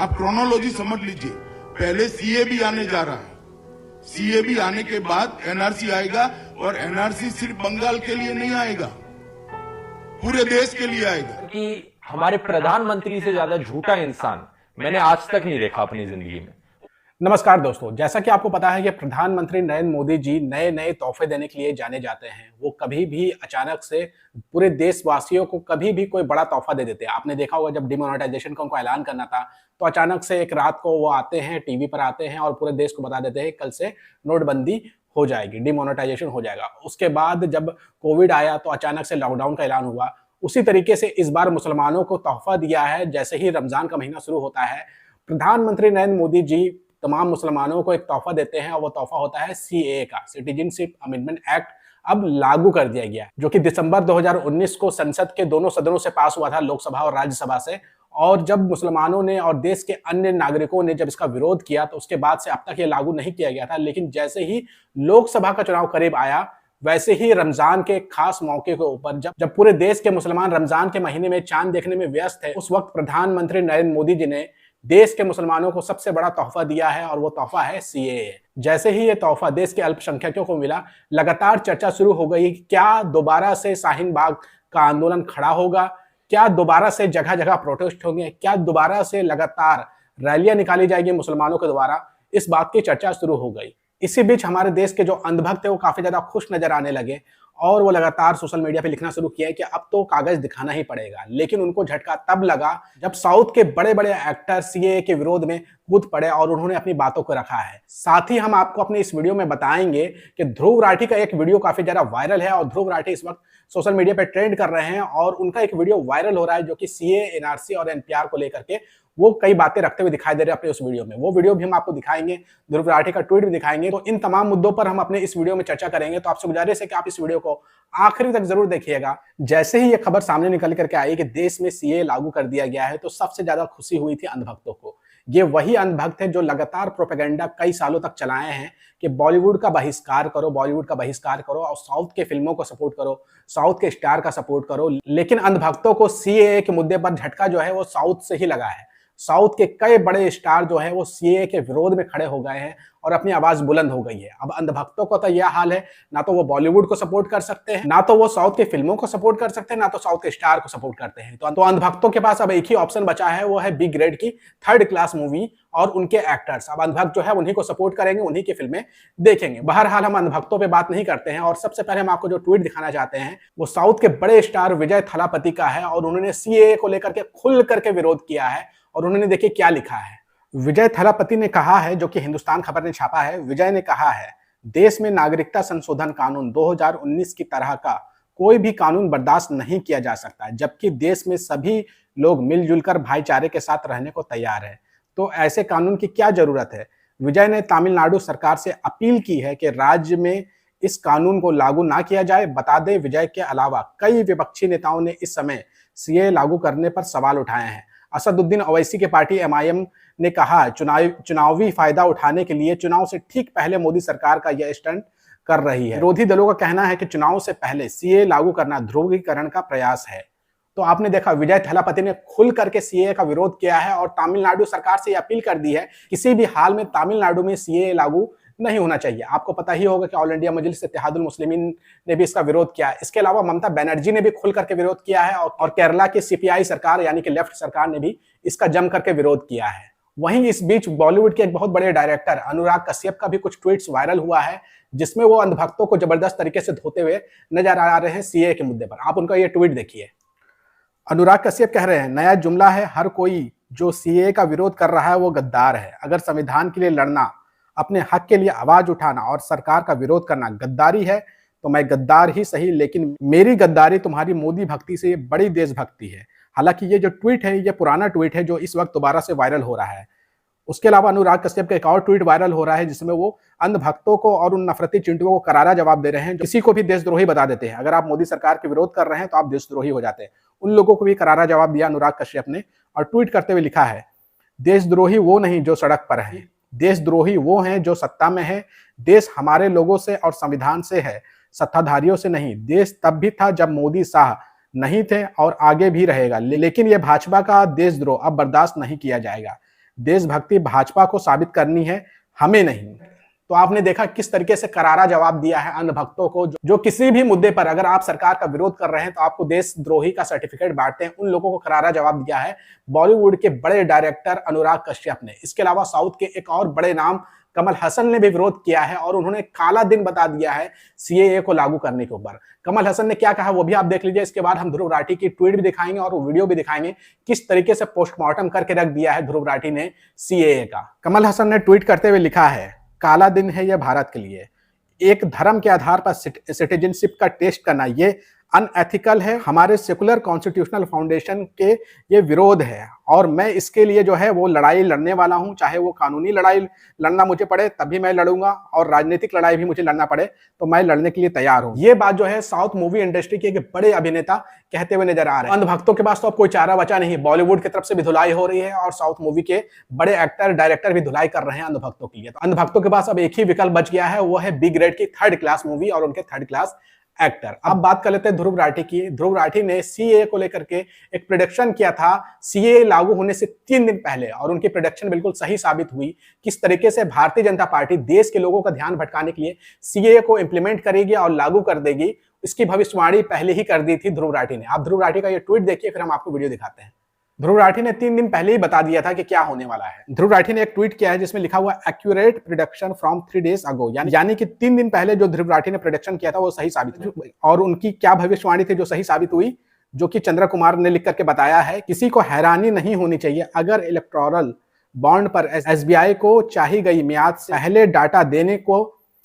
आप क्रोनोलॉजी समझ लीजिए, पहले सीए भी आने जा रहा है, सीए भी आने के बाद एनआरसी आएगा, और एनआरसी सिर्फ बंगाल के लिए नहीं आएगा, पूरे देश के लिए आएगा। कि हमारे प्रधानमंत्री से ज्यादा झूठा इंसान मैंने आज तक नहीं देखा अपनी जिंदगी में। नमस्कार दोस्तों, जैसा कि आपको पता है कि प्रधानमंत्री नरेंद्र मोदी जी नए नए तोहफे देने के लिए जाने जाते हैं। वो कभी भी अचानक से पूरे देशवासियों को कभी भी कोई बड़ा तोहफा दे देते हैं। आपने देखा होगा जब डिमोनेटाइजेशन का उनको ऐलान करना था तो अचानक से एक रात को वो आते हैं, टीवी पर आते हैं और पूरे देश को बता देते हैं कल से नोटबंदी हो जाएगी, डिमोनेटाइजेशन हो जाएगा। उसके बाद जब कोविड आया तो अचानक से लॉकडाउन का ऐलान हुआ। उसी तरीके से इस बार मुसलमानों को तोहफा दिया है। जैसे ही रमजान का महीना शुरू होता है, प्रधानमंत्री नरेंद्र मोदी जी तमाम मुसलमानों को एक तोहफा देते हैं और वो तोहफा होता है सीएए का, सिटीजनशिप अमेंडमेंट एक्ट। अब लागू कर दिया गया, जो कि दिसंबर 2019 को संसद के दोनों सदनों से पास हुआ था, लोकसभा और राज्यसभा से। और जब मुसलमानों ने और देश के अन्य नागरिकों ने जब इसका विरोध किया तो उसके बाद से अब तक ये लागू नहीं किया गया था। लेकिन जैसे ही लोकसभा का चुनाव करीब आया, वैसे ही रमजान के खास मौके के ऊपर जब पूरे देश के मुसलमान रमजान के महीने में चांद देखने में व्यस्त थे, उस वक्त प्रधानमंत्री नरेंद्र मोदी जी ने देश के मुसलमानों को सबसे बड़ा तोहफा दिया है और वो तोहफा है सीएए। जैसे ही ये तोहफा देश के अल्पसंख्यकों को मिला, लगातार चर्चा शुरू हो गई कि क्या दोबारा से शाहीन बाग का आंदोलन खड़ा होगा, क्या दोबारा से जगह जगह प्रोटेस्ट होंगे, क्या दोबारा से लगातार रैलियां निकाली जाएगी मुसलमानों के द्वारा। इस बात की चर्चा शुरू हो गई। इसी बीच हमारे देश के जो अंधभक्त है वो काफी ज्यादा खुश नजर आने लगे और वो लगातार सोशल मीडिया पे लिखना शुरू किया है कि अब तो कागज दिखाना ही पड़ेगा। लेकिन उनको झटका तब लगा जब साउथ के बड़े बड़े एक्टर सीएए के विरोध में कूद पड़े और उन्होंने अपनी बातों को रखा है। साथ ही हम आपको अपने इस वीडियो में बताएंगे कि ध्रुव राठी का एक वीडियो काफी ज्यादा वायरल है और ध्रुव राठी इस वक्त सोशल मीडिया पे ट्रेंड कर रहे हैं और उनका एक वीडियो वायरल हो रहा है जो कि सीए, एनआरसी और एनपीआर को लेकर के वो कई बातें रखते हुए दिखाई दे रहे हैं अपने उस वीडियो में। वो वीडियो भी हम आपको दिखाएंगे, ध्रुव राठी का ट्वीट भी दिखाएंगे। तो इन तमाम मुद्दों पर हम अपने इस वीडियो में चर्चा करेंगे। तो आपसे गुजारिश है कि आप इस वीडियो को आखिरी तक जरूर देखिएगा। जैसे ही ये खबर सामने निकल करके आई कि देश में सीए लागू कर दिया गया है, तो सबसे ज्यादा खुशी हुई थी अंधभक्तों को। ये वही अंधभक्त है जो लगातार प्रोपेगेंडा कई सालों तक चलाए हैं कि बॉलीवुड का बहिष्कार करो, बॉलीवुड का बहिष्कार करो और साउथ के फिल्मों को सपोर्ट करो, साउथ के स्टार का सपोर्ट करो। लेकिन अंधभक्तों को सीएए के मुद्दे पर झटका जो है वो साउथ से ही लगा है। साउथ के कई बड़े स्टार जो है वो सीएए के विरोध में खड़े हो गए हैं और अपनी आवाज बुलंद हो गई है। अब अंधभक्तों को तो यह हाल है, ना तो वो बॉलीवुड को सपोर्ट कर सकते हैं, ना तो वो साउथ की फिल्मों को सपोर्ट कर सकते हैं, ना तो साउथ के स्टार को सपोर्ट करते हैं। तो अंधभक्तों के पास अब एक ही ऑप्शन बचा है, वो है बी ग्रेड की थर्ड क्लास मूवी और उनके एक्टर्स। अब अंधभक्त जो है उन्हीं को सपोर्ट करेंगे, उन्हीं की फिल्में देखेंगे। बहरहाल हम अंधभक्तों पे बात नहीं करते हैं और सबसे पहले हम आपको जो ट्वीट दिखाना चाहते हैं वो साउथ के बड़े स्टार विजय थलापति का है और उन्होंने सीएए को लेकर के खुल करके विरोध किया है। और उन्होंने देखिए क्या लिखा है। विजय थलापति ने कहा है, जो कि हिंदुस्तान खबर ने छापा है, विजय ने कहा है, देश में नागरिकता संशोधन कानून 2019 की तरह का कोई भी कानून बर्दाश्त नहीं किया जा सकता, जबकि देश में सभी लोग मिलजुल कर भाईचारे के साथ रहने को तैयार है। तो ऐसे कानून की क्या जरूरत है। विजय ने तमिलनाडु सरकार से अपील की है कि राज्य में इस कानून को लागू ना किया जाए। बता दें, विजय के अलावा कई विपक्षी नेताओं ने इस समय सीए लागू करने पर सवाल उठाए हैं। असदुद्दीन ओवैसी की पार्टी एमआईएम ने कहा, चुनावी फायदा उठाने के लिए चुनाव से ठीक पहले मोदी सरकार का यह स्टंट कर रही है। विरोधी दलों का कहना है कि चुनाव से पहले सीए लागू करना ध्रुवीकरण का प्रयास है। तो आपने देखा, विजय थलापति ने खुल करके सीए का विरोध किया है और तमिलनाडु सरकार से अपील कर दी है किसी भी हाल में तमिलनाडु में सीए लागू नहीं होना चाहिए। आपको पता ही होगा कि ऑल इंडिया मजलिस इत्तेहादुल मुस्लिमीन ने भी इसका विरोध किया है। इसके अलावा ममता बनर्जी ने भी खुल करके विरोध किया है और केरला की सीपीआई सरकार यानी कि लेफ्ट सरकार ने भी इसका जम करके विरोध किया है। वहीं इस बीच बॉलीवुड के एक बहुत बड़े डायरेक्टर अनुराग कश्यप का भी कुछ ट्वीट्स वायरल हुआ है, जिसमें वो अंधभक्तों को जबरदस्त तरीके से धोते हुए नजर आ रहे हैं सीए के मुद्दे पर। आप उनका ये ट्वीट देखिए। अनुराग कश्यप कह रहे हैं, नया जुमला है, हर कोई जो सीए का विरोध कर रहा है वो गद्दार है। अगर संविधान के लिए लड़ना, अपने हक के लिए आवाज उठाना और सरकार का विरोध करना गद्दारी है तो मैं गद्दार ही सही, लेकिन मेरी गद्दारी तुम्हारी मोदी भक्ति से बड़ी देशभक्ति है। हालांकि ये जो ट्वीट है ये पुराना ट्वीट है जो इस वक्त दोबारा से वायरल हो रहा है। उसके अलावा अनुराग कश्यप का एक और ट्वीट वायरल हो रहा है जिसमें वो अंधभक्तों को और उन नफरती चिंटुओं को करारा जवाब दे रहे हैं, किसी को भी देशद्रोही बता देते हैं। अगर आप मोदी सरकार के विरोध कर रहे हैं तो आप देशद्रोही हो जाते हैं। उन लोगों को भी करारा जवाब दिया अनुराग कश्यप ने और ट्वीट करते हुए लिखा है, देशद्रोही वो नहीं जो सड़क पर है, देशद्रोही वो हैं जो सत्ता में है। देश हमारे लोगों से और संविधान से है, सत्ताधारियों से नहीं। देश तब भी था जब मोदी शाह नहीं थे और आगे भी रहेगा, लेकिन यह भाजपा का देशद्रोह अब बर्दाश्त नहीं किया जाएगा। देशभक्ति भाजपा को साबित करनी है, हमें नहीं। तो आपने देखा किस तरीके से करारा जवाब दिया है अंधभक्तों को, जो किसी भी मुद्दे पर अगर आप सरकार का विरोध कर रहे हैं तो आपको देशद्रोही का सर्टिफिकेट बांटते हैं, उन लोगों को करारा जवाब दिया है बॉलीवुड के बड़े डायरेक्टर अनुराग कश्यप ने। इसके अलावा साउथ के एक और बड़े नाम कमल हसन ने भी विरोध किया है और उन्होंने काला दिन बता दिया है सीएए को लागू करने के ऊपर। कमल हसन ने क्या कहा वो भी आप देख लीजिए। इसके बाद हम ध्रुव राठी की ट्वीट भी दिखाएंगे और वीडियो भी दिखाएंगे किस तरीके से पोस्टमार्टम करके रख दिया है ध्रुव राठी ने सीएए का। कमल हसन ने ट्वीट करते हुए लिखा है, काला दिन है यह भारत के लिए, एक धर्म के आधार पर सिटीजनशिप का टेस्ट करना ये अनएथिकल है, हमारे सेकुलर कॉन्स्टिट्यूशनल फाउंडेशन के ये विरोध है और मैं इसके लिए जो है वो लड़ाई लड़ने वाला हूं, चाहे वो कानूनी लड़ाई लड़ना मुझे पड़े तभी मैं लड़ूंगा और राजनीतिक लड़ाई भी मुझे लड़ना पड़े तो मैं लड़ने के लिए तैयार हूं। ये बात जो है साउथ मूवी इंडस्ट्री के एक बड़े अभिनेता कहते हुए नजर आ रहे हैं। अंधभक्तों के पास तो अब कोई चारा बचा नहीं, बॉलीवुड की तरफ से भी धुलाई हो रही है और साउथ मूवी के बड़े एक्टर डायरेक्टर भी धुलाई कर रहे हैं अंधभक्तों के लिए। तो अंधभक्तों के पास अब एक ही विकल्प बच गया है, वो है बी ग्रेड की थर्ड क्लास मूवी और उनके थर्ड क्लास एक्टर। अब बात कर लेते हैं ध्रुव राठी की। ध्रुव राठी ने सीएए को लेकर के एक प्रेडिक्शन किया था सीएए लागू होने से 3 दिन पहले और उनकी प्रेडिक्शन बिल्कुल सही साबित हुई। किस तरीके से भारतीय जनता पार्टी देश के लोगों का ध्यान भटकाने के लिए सीएए को इंप्लीमेंट करेगी और लागू कर देगी, इसकी भविष्यवाणी पहले ही कर दी थी ध्रुव राठी ने। आप ध्रुव राठी का ये ट्वीट देखिए, फिर हम आपको वीडियो दिखाते हैं। ध्रुव राठी ने 3 दिन पहले ही बता दिया था कि क्या होने वाला है। ध्रुव राठी ने एक ट्वीट किया है जिसमें लिखा हुआ एक्यूरेट प्रेडिक्शन फ्रॉम 3 days अगो, यानी कि 3 दिन पहले जो ध्रुव राठी ने प्रेडिक्शन किया था वो सही साबित हुई। और उनकी क्या भविष्यवाणी थी जो सही साबित हुई, जो कि चंद्र कुमार ने लिख करके बताया है, किसी को हैरानी नहीं होनी चाहिए अगर इलेक्टोरल बॉन्ड पर एसबीआई को चाही गई म्याद से पहले डाटा देने को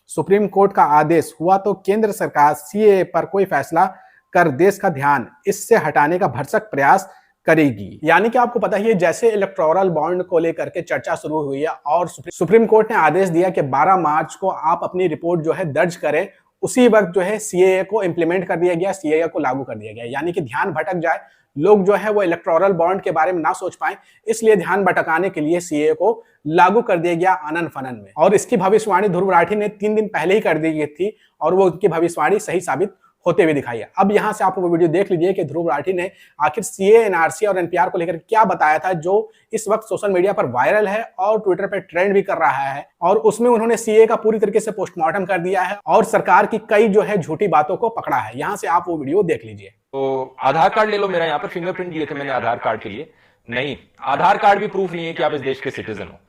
सुप्रीम कोर्ट का आदेश हुआ तो केंद्र सरकार सीएए पर कोई फैसला कर देश का ध्यान इससे हटाने का भरसक प्रयास करेगी। यानी कि आपको पता ही है, जैसे इलेक्टोरल बॉन्ड को लेकर के चर्चा शुरू हुई है और सुप्रीम कोर्ट ने आदेश दिया कि 12 मार्च को आप अपनी रिपोर्ट जो है दर्ज करें, उसी वक्त जो है सीएए को इंप्लीमेंट कर दिया गया, सीएए को लागू कर दिया गया। यानी कि ध्यान भटक जाए, लोग जो है वो इलेक्टोरल बॉन्ड के बारे में ना सोच पाए, इसलिए ध्यान भटकाने के लिए सीएए को लागू कर दिया गया आनन फनन में। और इसकी भविष्यवाणी ध्रुव राठी ने 3 दिन पहले ही कर दी गई थी और वो उनकी भविष्यवाणी सही साबित होते हुए दिखाई है। अब यहां से आप वो वीडियो देख लीजिए कि ध्रुव राठी ने आखिर सीए, एनआरसी और एनपीआर को लेकर क्या बताया था, जो इस वक्त सोशल मीडिया पर वायरल है और ट्विटर पर ट्रेंड भी कर रहा है। और उसमें उन्होंने सीए का पूरी तरीके से पोस्टमार्टम कर दिया है और सरकार की कई जो है झूठी बातों को पकड़ा है। यहां से आप वो वीडियो देख लीजिए। तो आधार कार्ड ले लो, मेरा यहाँ पर फिंगरप्रिंट दिए थे मैंने आधार कार्ड के लिए। नहीं, आधार कार्ड भी प्रूफ नहीं है कि आप इस देश के सिटीजन हो,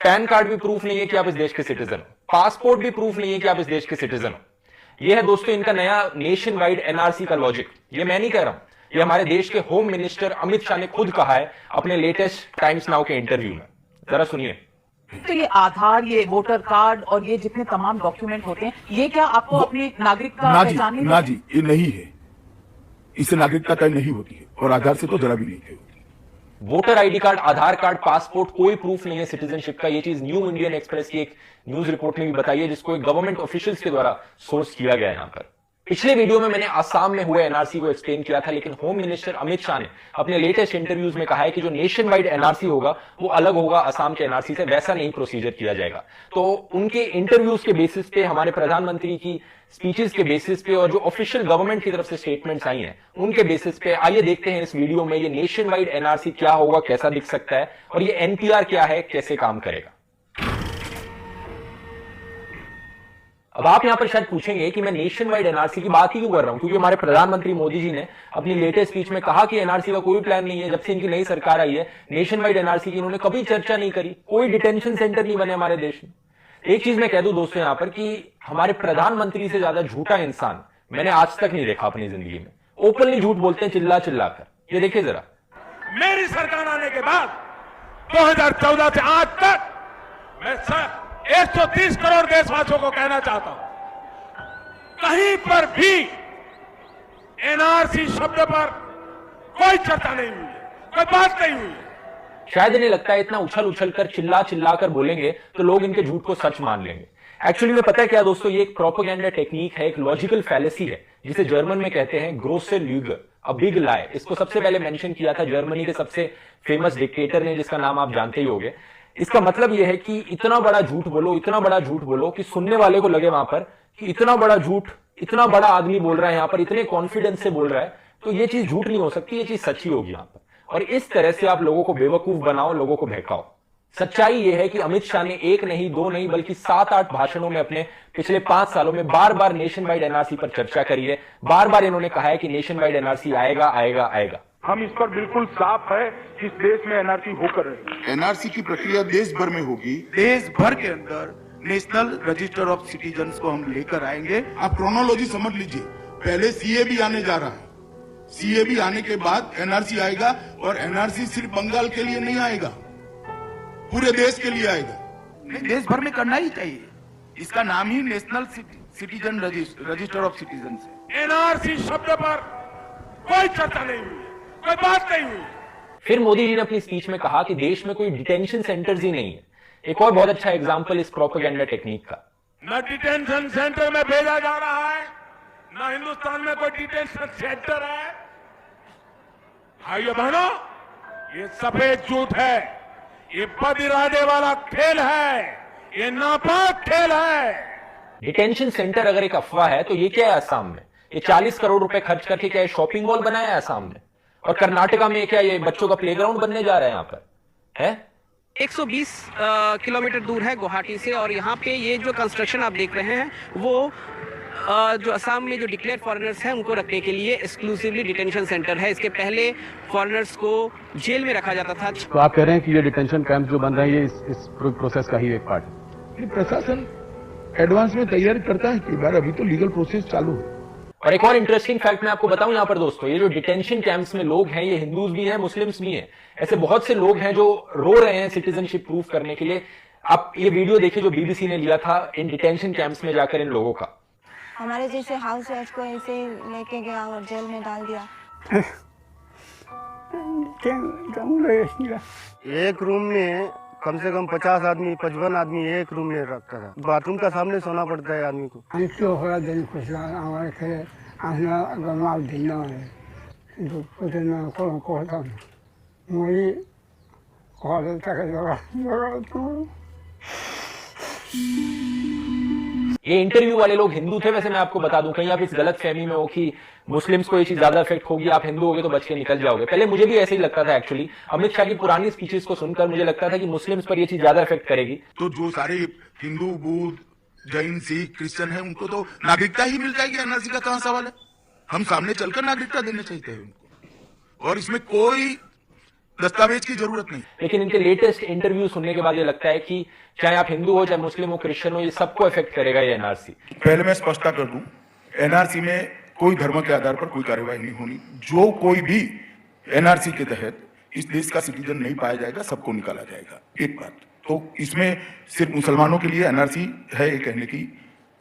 पैन कार्ड भी प्रूफ नहीं है कि आप इस देश के सिटीजन हो, पासपोर्ट भी प्रूफ नहीं है कि आप इस देश के सिटीजन हो। ये है दोस्तों इनका नया नेशन वाइड एनआरसी का लॉजिक। ये मैं नहीं कह रहा हूं, ये हमारे देश के होम मिनिस्टर अमित शाह ने खुद कहा है अपने लेटेस्ट टाइम्स नाउ के इंटरव्यू में। जरा सुनिए। तो ये आधार, ये वोटर कार्ड और ये जितने तमाम डॉक्यूमेंट होते हैं, ये क्या आपको अपनी नागरिकता पहचानने ना जी, ये नहीं है, इससे नागरिकता तय नहीं होती है और आधार से तो जरा भी नहीं होती। वोटर आईडी कार्ड, आधार कार्ड, पासपोर्ट कोई प्रूफ नहीं है सिटीजनशिप का। ये चीज न्यू इंडियन एक्सप्रेस की एक न्यूज रिपोर्ट में भी बताई है, जिसको एक गवर्नमेंट ऑफिशियल्स के द्वारा सोर्स किया गया है। यहां पर पिछले वीडियो में मैंने आसाम में हुए एनआरसी को एक्सप्लेन किया था, लेकिन होम मिनिस्टर अमित शाह ने अपने लेटेस्ट इंटरव्यूज में कहा है कि जो नेशन वाइड एनआरसी होगा वो अलग होगा असम के एनआरसी से, वैसा नहीं प्रोसीजर किया जाएगा। तो उनके इंटरव्यूज के बेसिस पे, हमारे प्रधानमंत्री की स्पीचेस के बेसिस पे और जो ऑफिशियल गवर्नमेंट की तरफ से स्टेटमेंट्स आई हैं उनके बेसिस पे आइए देखते हैं इस वीडियो में ये नेशन वाइड एनआरसी क्या होगा, कैसा दिख सकता है, और ये एनपीआर क्या है, कैसे काम करेगा। अब आप यहां पर शायद पूछेंगे कि मैं नेशन वाइड एनआरसी की बात ही क्यों कर रहा हूं, क्योंकि हमारे प्रधानमंत्री मोदी जी ने अपनी लेटेस्ट स्पीच में कहा कि एनआरसी का कोई प्लान नहीं है। जब से इनकी नई सरकार आई है, नेशन वाइड एनआरसी की इन्होंने कभी चर्चा नहीं करी, कोई डिटेंशन सेंटर नहीं बने हमारे देश में। एक चीज मैं कह दूं दोस्तों यहां पर कि हमारे प्रधानमंत्री से ज्यादा झूठा इंसान मैंने आज तक नहीं देखा अपनी जिंदगी में। ओपनली झूठ बोलते हैं चिल्ला चिल्ला कर। ये देखिए जरा। मेरी सरकार आने के बाद 2014 से आज तक मैं 130 करोड़ देशवासियों को कहना चाहता हूं, कहीं पर भी एनआरसी शब्द पर कोई चर्चा नहीं हुई है, कोई बात नहीं हुई है। शायद इन्हें लगता है इतना उछल उछल कर चिल्ला चिल्ला कर बोलेंगे तो लोग इनके झूठ को सच मान लेंगे। एक्चुअली में पता है क्या दोस्तों, ये एक प्रोपेगेंडा टेक्निक है, एक लॉजिकल फैलेसी है, जिसे जर्मन में कहते हैं ग्रोसे ल्यूगे, अ बिग लाई। इसको सबसे पहले मेंशन किया था जर्मनी के सबसे फेमस डिक्टेटर ने, जिसका नाम आप जानते ही होंगे। इसका मतलब यह है कि इतना बड़ा झूठ बोलो, इतना बड़ा झूठ बोलो कि सुनने वाले को लगे वहां पर कि इतना बड़ा झूठ, इतना बड़ा आदमी बोल रहा है यहां पर, इतने कॉन्फिडेंस से बोल रहा है, तो ये चीज झूठ नहीं हो सकती, ये चीज सच्ची होगी यहां पर। और इस तरह से आप लोगों को बेवकूफ बनाओ, लोगों को बहकाओ। सच्चाई यह है कि अमित शाह ने एक नहीं, दो नहीं, बल्कि 7-8 भाषणों में अपने पिछले 5 सालों में बार बार नेशन वाइड एनआरसी पर चर्चा करी है। बार बार इन्होंने कहा है कि नेशन वाइड एनआरसी आएगा आएगा आएगा। हम इस पर बिल्कुल साफ है कि इस देश में एनआरसी होकर रहेगी। एनआरसी की प्रक्रिया देश भर में होगी। देश भर के अंदर नेशनल रजिस्टर ऑफ सिटीजन्स को हम लेकर आएंगे। आप क्रोनोलॉजी समझ लीजिए, पहले सीए भी आने जा रहा है, सीए भी आने के बाद एनआरसी आएगा, और एनआरसी सिर्फ बंगाल के लिए नहीं आएगा, पूरे देश के लिए आएगा। नहीं, देश भर में करना ही चाहिए। इसका नाम ही national citizen register of citizen है। एनआरसी शब्द पर कोई चर्चा नहीं हुई, कोई बात नहीं हुई। फिर मोदी जी ने अपनी स्पीच में कहा कि देश में कोई डिटेंशन सेंटर्स ही नहीं है। एक और बहुत अच्छा एग्जांपल इस प्रोपेगेंडा टेक्निक का। न डिटेंशन सेंटर में भेजा जा रहा है, न हिंदुस्तान में कोई डिटेंशन सेंटर है। भाइयों बहनों, ये सफेद झूठ है, ये बद इरादे वाला खेल है, ये नापाक खेल है। डिटेंशन सेंटर अगर एक अफवाह है तो ये क्या है असम में? ये 40 करोड़ रुपए खर्च करके क्या शॉपिंग मॉल बनाया है असम में? और कर्नाटका में क्या ये बच्चों का प्लेग्राउंड बनने जा रहा है यहाँ पर? है 120 किलोमीटर दूर है गुवाहाटी से, और यहाँ पे ये जो कंस्ट्रक्शन आप देख रहे हैं वो जो असम में जो डिक्लेयर्ड फॉरेनर्स हैं उनको रखने के लिए एक्सक्लूसिवली डिटेंशन सेंटर है। इसके पहले फॉरेनर्स को जेल में रखा जाता था। तो आप कह रहे हैं कि ये डिटेंशन कैंप जो बन रहा है ये इस प्रोसेस का ही एक पार्ट है? प्रशासन एडवांस में तैयारी करता है कि बार अभी तो लीगल प्रोसेस चालू है। और एक और इंटरेस्टिंग फैक्ट मैं आपको बताऊं यहाँ पर दोस्तों, ये जो डिटेंशन कैंप्स में लोग हैं ये हिंदूज भी हैं, मुस्लिम्स भी हैं। ऐसे बहुत से लोग हैं जो रो रहे हैं सिटीजनशिप प्रूफ करने के लिए। आप ये वीडियो देखिए जो बीबीसी ने लिया था इन डिटेंशन कैंप्स में जाकर इन लोगों का। हमारे जैसे हाउस वाइफ को ऐसे लेके गया और जेल में डाल दिया। एक रूम में कम से कम 50 आदमी 55 आदमी एक रूम में रखता था। बाथरूम का सामने सोना पड़ता है आदमी को। ये इंटरव्यू वाले लोग हिंदू थे। वैसे मैं आपको बता दूं, कहीं आप इस गलत फहमी में हो कि मुस्लिम्स को ये चीज ज्यादा इफेक्ट होगी, आप हिंदू होगे तो बच के निकल जाओगे। पहले मुझे भी ऐसे ही लगता था एक्चुअली। अमित शाह की पुरानी स्पीचेस को सुनकर मुझे लगता था कि मुस्लिम्स पर ये चीज ज्यादा इफेक्ट करेगी। तो जो सारे हिंदू, बुद्ध, जैन, सिख, क्रिश्चियन है उनको तो नागरिकता ही मिल जाएगी। एनआरसी का कहां सवाल है? हम सामने चलकर नागरिकता देना चाहते हैं उनको, और इसमें कोई दस्तावेज की जरूरत नहीं। लेकिन इनके लेटेस्ट इंटरव्यू सुनने के बाद ये लगता है कि चाहे आप हिंदू हो, चाहे मुस्लिम हो, क्रिश्चियन हो, ये सबको इफेक्ट करेगा ये एनआरसी। पहले मैं स्पष्टता कर दूं, एनआरसी में कोई धर्म के आधार पर कोई कार्यवाही नहीं होनी। जो कोई भी एनआरसी के तहत इस देश का सिटीजन नहीं पाया जाएगा, सबको निकाला जाएगा। एक बात तो इसमें सिर्फ मुसलमानों के लिए एनआरसी है ये कहने की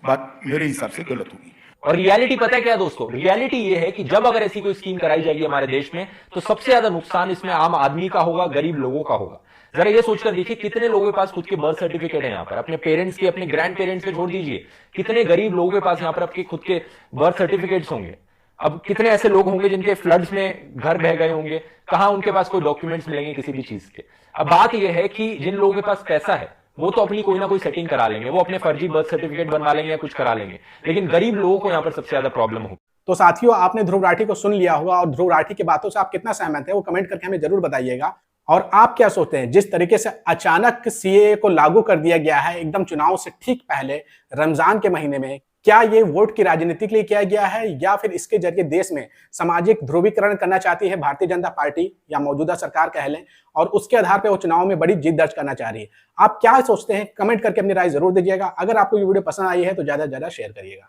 बात मेरे हिसाब से गलत होगी। और रियलिटी पता है क्या दोस्तों? रियलिटी ये है कि जब अगर ऐसी कोई स्कीम कराई जाएगी हमारे देश में तो सबसे ज्यादा नुकसान इसमें आम आदमी का होगा, गरीब लोगों का होगा। जरा ये सोचकर देखिए कितने लोगों के पास खुद के बर्थ सर्टिफिकेट है यहाँ पर, अपने पेरेंट्स के, अपने ग्रैंड पेरेंट्स के छोड़ दीजिए, कितने गरीब लोगों के पास यहाँ पर आपके खुद के बर्थ सर्टिफिकेट्स होंगे। अब कितने ऐसे लोग होंगे जिनके फ्लड्स में घर बह गए होंगे, कहां उनके पास कोई डॉक्यूमेंट्स मिलेंगे किसी भी चीज के। अब बात यह है कि जिन लोगों के पास पैसा है वो तो अपनी कोई ना कोई सेटिंग करा लेंगे, वो अपने फर्जी बर्थ सर्टिफिकेट बनवा लेंगे या कुछ करा लेंगे, लेकिन गरीब लोगों को यहाँ पर सबसे ज्यादा प्रॉब्लम होगी। तो साथियों, आपने ध्रुव राठी को सुन लिया होगा, और ध्रुव राठी की बातों से आप कितना सहमत हैं वो कमेंट करके हमें जरूर बताइएगा। और आप क्या सोचते हैं, जिस तरीके से अचानक सीए को लागू कर दिया गया है एकदम चुनाव से ठीक पहले रमजान के महीने में, क्या ये वोट की राजनीति के लिए किया गया है, या फिर इसके जरिए देश में सामाजिक ध्रुवीकरण करना चाहती है भारतीय जनता पार्टी या मौजूदा सरकार कह लें, और उसके आधार पर वो चुनाव में बड़ी जीत दर्ज करना चाह रही है? आप क्या सोचते हैं? कमेंट करके अपनी राय जरूर दीजिएगा। अगर आपको ये वीडियो पसंद आई है तो ज्यादा से ज्यादा शेयर करिएगा।